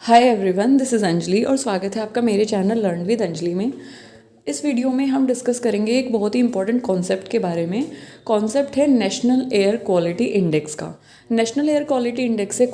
Hi everyone, this is Anjali और स्वागत है आपका मेरे चैनल लर्न विद अंजलि में। इस वीडियो में हम डिस्कस करेंगे एक बहुत ही इंपॉर्टेंट कॉन्सेप्ट के बारे में। कॉन्सेप्ट है नेशनल एयर क्वालिटी इंडेक्स का। नेशनल एयर क्वालिटी इंडेक्स से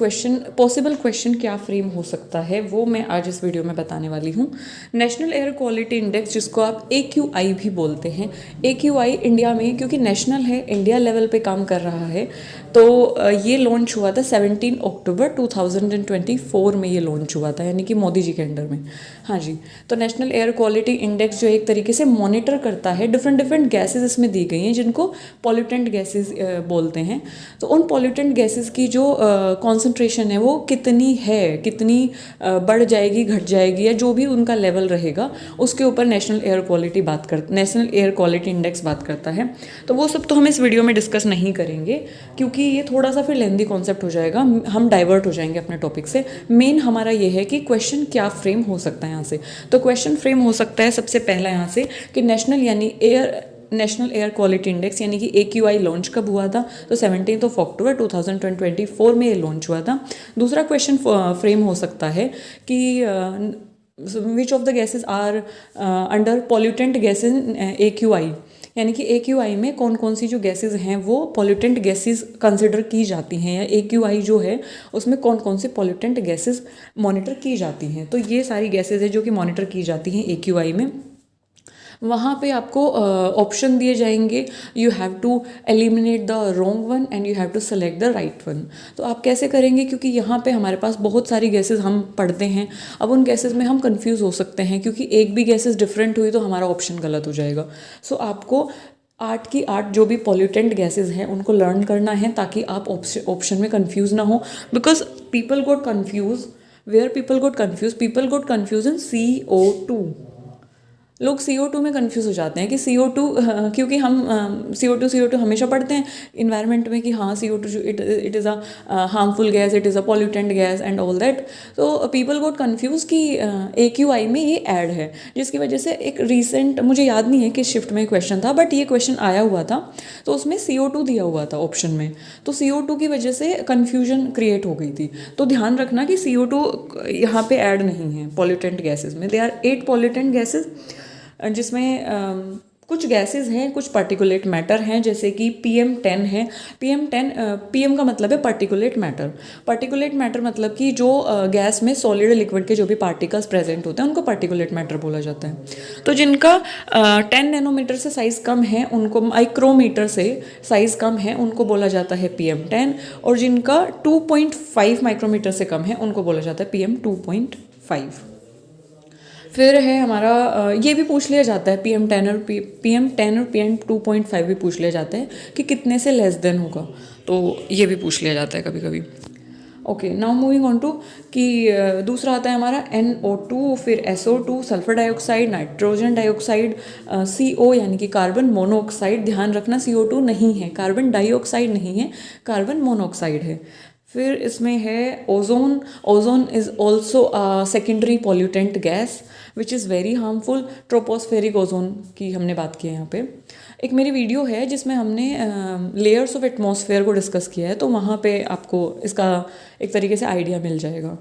पॉसिबल क्वेश्चन क्या फ्रेम हो सकता है वो मैं आज इस वीडियो में बताने वाली हूँ। नेशनल एयर क्वालिटी इंडेक्स, जिसको आप AQI भी बोलते हैं, AQI इंडिया में क्योंकि नेशनल है, इंडिया लेवल पे काम कर रहा है, तो ये लॉन्च हुआ था 17 अक्टूबर 2024 में। ये लॉन्च हुआ था यानी कि मोदी जी के अंडर में। हाँ जी, तो नेशनल एयर क्वालिटी इंडेक्स जो एक तरीके से मॉनिटर करता है, डिफरेंट डिफरेंट गैसेस इसमें दी गई हैं जिनको पॉल्यूटेंट गैसेस बोलते हैं। तो उन पॉल्यूटेंट गैसेस की जो कॉन्सेंट्रेशन है वो कितनी बढ़ जाएगी, घट जाएगी, या जो भी उनका लेवल रहेगा उसके ऊपर नेशनल एयर क्वालिटी इंडेक्स बात करता है। तो वो सब तो हम इस वीडियो में डिस्कस नहीं करेंगे क्योंकि ये थोड़ा सा फिर लेंदी कॉन्सेप्ट हो जाएगा, हम डाइवर्ट हो जाएंगे अपने टॉपिक से। मेन हमारा ये है कि क्वेश्चन क्या फ्रेम हो सकता है यहाँ से। तो क्वेश्चन फ्रेम हो सकता है सबसे पहला यहाँ से कि नेशनल एयर क्वालिटी इंडेक्स यानी कि AQI लॉन्च कब हुआ था। तो 17 अक्टूबर 2024 में ये लॉन्च हुआ था। दूसरा क्वेश्चन फ्रेम हो सकता है कि which of the gases are under pollutant gases AQI, यानी कि AQI में कौन कौन सी जो गैसेज हैं वो पॉल्यूटेंट गैसेज कंसिडर की जाती हैं, या AQI जो है उसमें कौन कौन से पॉल्यूटेंट गैसेज मॉनिटर की जाती हैं। तो ये सारी गैसेज है जो कि मॉनिटर की जाती हैं AQI में। वहाँ पे आपको ऑप्शन दिए जाएंगे, you have to eliminate the wrong one and you have to select the right one. तो आप कैसे करेंगे, क्योंकि यहाँ पे हमारे पास बहुत सारी गैसेस हम पढ़ते हैं। अब उन गैसेस में हम कंफ्यूज हो सकते हैं क्योंकि एक भी गैसेस डिफरेंट हुई तो हमारा ऑप्शन गलत हो जाएगा। सो आपको 8 की 8 जो भी पॉल्यूटेंट गैसेस हैं उनको लर्न करना है ताकि आप ऑप्शन में कंफ्यूज ना हो। Because people got confuse in CO2। लोग CO2 में कंफ्यूज हो जाते हैं कि CO2 क्योंकि हम CO2 हमेशा पढ़ते हैं इन्वायरमेंट में कि हाँ CO2 it is a harmful gas, it is a pollutant gas and all that. तो पीपल गोट कंफ्यूज कि AQI में ये ऐड है, जिसकी वजह से एक रीसेंट, मुझे याद नहीं है किस शिफ्ट में क्वेश्चन था, बट ये क्वेश्चन आया हुआ था तो उसमें CO2 दिया हुआ था ऑप्शन में। तो CO2 की वजह से कन्फ्यूजन क्रिएट हो गई थी। तो ध्यान रखना कि CO2 यहाँ पे ऐड नहीं है पॉल्यूटेंट गैसेज में। दे आर 8 पॉल्यूटेंट गैसेज जिसमें कुछ गैसेस हैं, कुछ पार्टिकुलेट मैटर हैं, जैसे कि PM10 है। PM का मतलब है पार्टिकुलेट मैटर। पार्टिकुलेट मैटर मतलब कि जो गैस में सॉलिड लिक्विड के जो भी पार्टिकल्स प्रेजेंट होते हैं उनको पार्टिकुलेट मैटर बोला जाता है। तो जिनका 10 नैनोमीटर से साइज़ कम है, उनको माइक्रोमीटर से साइज़ कम है, उनको बोला जाता है PM10। और जिनका 2.5 माइक्रोमीटर से कम है उनको बोला जाता है PM2.5। फिर है हमारा ये भी पूछ लिया जाता है PM10 और PM2.5 भी पूछ लिया जाता है कि कितने से लेस देन होगा। तो ये भी पूछ लिया जाता है कभी कभी। Okay, now moving on to कि दूसरा आता है हमारा NO2, फिर SO2 sulphur dioxide, nitrogen dioxide, CO यानी कि कार्बन मोनोऑक्साइड। ध्यान रखना CO2 नहीं है, कार्बन डाइऑक्साइड नहीं है, कार्बन मोनोऑक्साइड है। फिर इसमें है ozone is also secondary pollutant gas which is very harmful. Tropospheric ozone की हमने बात की है यहाँ पे। एक मेरी वीडियो है जिसमें हमने लेयर्स ऑफ एटमॉस्फेयर को डिस्कस किया है, तो वहाँ पे आपको इसका एक तरीके से आइडिया मिल जाएगा।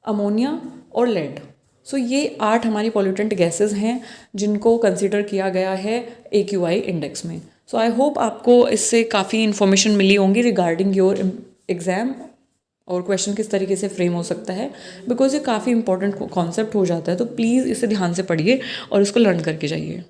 अमोनिया और लेड, सो ये 8 हमारी पॉल्यूटेंट गैसेस हैं जिनको कंसिडर किया गया है AQI इंडेक्स में। सो आई होप आपको इससे काफ़ी इन्फॉर्मेशन मिली होंगी रिगार्डिंग योर एग्ज़ाम और क्वेश्चन किस तरीके से फ्रेम हो सकता है, बिकॉज ये काफ़ी इंपॉर्टेंट कॉन्सेप्ट हो जाता है। तो प्लीज़ इसे ध्यान से पढ़िए और इसको लर्न करके जाइए।